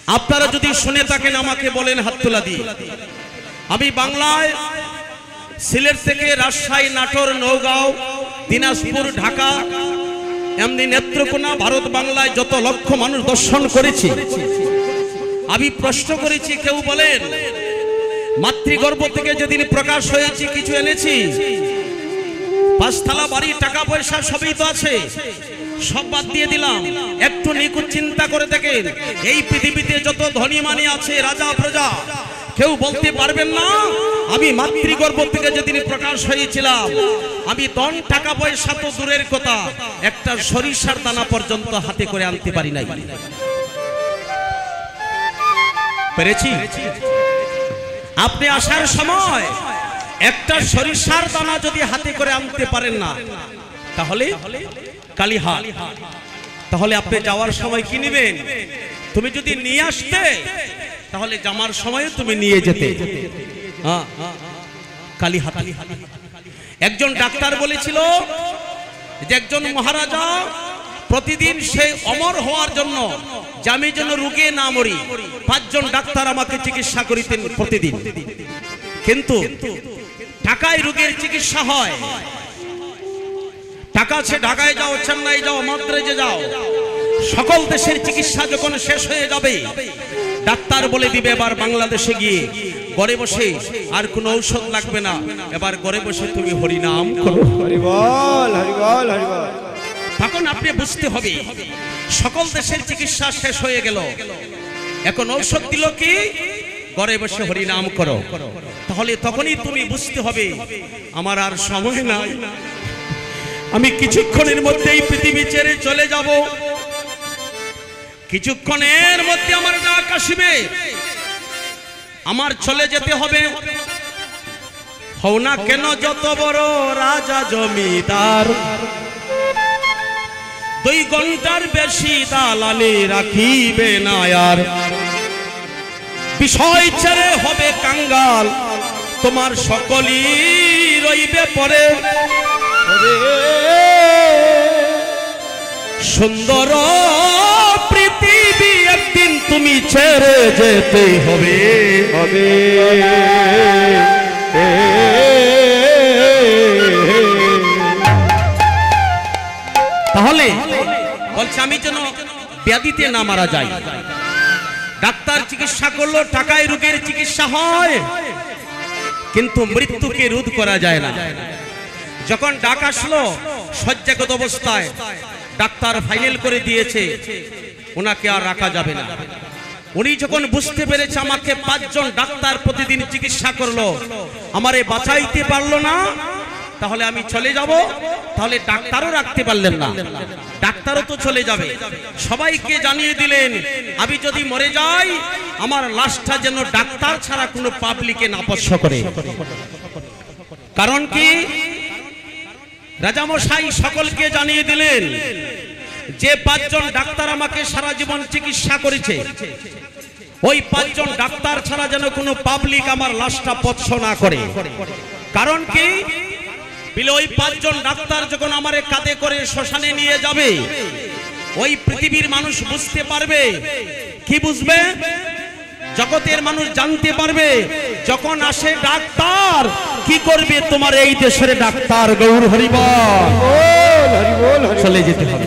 আপনারা যদি শুনে থাকেন আমাকে বলেন হাত তোলা দিয়ে। আমি বাংলায় সিলেট থেকে রাজশাহী, নাটোর, নওগাঁও, দিনাজপুর, ঢাকা, এমনি নেত্রকোনা, ভারত বাংলায় যত লক্ষ মানুষ দর্শন করেছি। আমি প্রশ্ন করেছি, কেউ বলেন মাতৃগর্ভ থেকে যেদিন প্রকাশ হয়েছি কিছু এনেছি, পাঁচতলা বাড়ি, টাকা পয়সা সবই তো আছে, সব বাদ দিয়ে দিলাম। একটু নিখুঁত চিন্তা করে দেখেন, এই পৃথিবীতে যত ধনী মানি আছে, রাজা প্রজা, কেউ বলতে পারবেন না আমি মাতৃগর্ভ থেকে যেদিন প্রকাশ হয়েছিলাম আমি ধন টাকা পয়সা তো দূরের কথা, একটা সরিষার দানা পর্যন্ত হাতে করে আনতে পারি নাই। পেরেছি? আপনি আসার সময় একটা সরিষার দানা যদি হাতে করে আনতে পারেন না, তাহলে কালীহাট। তাহলে আপনি যাওয়ার সময় কি নেবেন? তুমি যদি নিয়ে আসতে, তাহলে জামার সময় তুমি নিয়ে যেতে। কালীহাট। একজন ডাক্তার বলেছিল যে একজন মহারাজা প্রতিদিন সেই অমর হওয়ার জন্য, যে আমি যেন রোগে না মরি, 5 জন ডাক্তার আমাকে চিকিৎসা করিতেন প্রতিদিন। কিন্তু ঢাকায় রোগের চিকিৎসা হয়, টাকা আছে, ঢাকায় যাও, চেন্নাই যাও, মাদ্রাজে যাও, সকল দেশের চিকিৎসা যখন শেষ হয়ে যাবে, ডাক্তার বলে দিবে এবার বাংলাদেশে গিয়ে ঘরে বসে আর কোনো ঔষধ লাগবে না, এবার ঘরে বসে তুমি হরিনাম করো। হরি বল, হরি বল, হরি বল। তখন আপনি বুঝতে হবে সকল দেশের চিকিৎসা শেষ হয়ে গেল, এখন ঔষধ দিল কি? ঘরে বসে হরিনাম করো। তাহলে তখনই তুমি বুঝতে হবে আমার আর সময় নাই, আমি কিছুক্ষণের মধ্যেই পৃথিবী ছেড়ে চলে যাব, কিছুক্ষণের মধ্যে আমার ডাক আসবে, আমার চলে যেতে হবে। হও না কেন যত বড় রাজা জমিদার, 2 ঘন্টার বেশি দালালি রাখিবে না আর, বিষয় ছেড়ে হবে কাঙ্গাল, তোমার সকলই রইবে পরে। সুন্দর পৃথিবী একদিন তুমি ছেড়ে যেতে হবে। তাহলে বলছে আমি যেন ব্যাধিতে না মারা যাই। ডাক্তার চিকিৎসা করলো, টাকায় রোগের চিকিৎসা হয়, কিন্তু মৃত্যুকে রোধ করা যায় না। যখন ডাক আসলো শয্যাগত অবস্থায়, ডাক্তার ফাইনাল করে দিয়েছে ওনাকে আর রাখা যাবে না। উনি যখন বুঝতে পেরেছে আমাকে 5 জন ডাক্তার প্রতিদিন চিকিৎসা করলো, আমারে বাঁচাইতে পারলো না, তাহলে আমি চলে যাব। তাহলে ডাক্তারও রাখতে পারলেন না, ডাক্তারও তো চলে যাবে। সবাইকে জানিয়ে দিলেন আমি যদি মরে যাই আমার লাশটা যেন ডাক্তার ছাড়া কোনো পাবলিকে না স্পর্শ করে। কারণ কি? রাজামশাই সকলকে জানিয়ে দিলেন যে 5 জন ডাক্তার আমাকে সারা জীবন চিকিৎসা করেছে, ওই 5 জন ডাক্তার ছাড়া যেন কোনো পাবলিক আমার লাশটা স্পর্শ না করে। কারণ কি? ওই 5 জন ডাক্তার যখন আমারে কাঁধে করে শ্মশানে নিয়ে যাবে, ওই পৃথিবীর মানুষ বুঝতে পারবে। কি বুঝবে? জগতের মানুষ জানতে পারবে যখন আসে ডাক্তার কি করবে তোমার এই দেশের ডাক্তার। গৌর হরি বল, চলে যেতে হবে।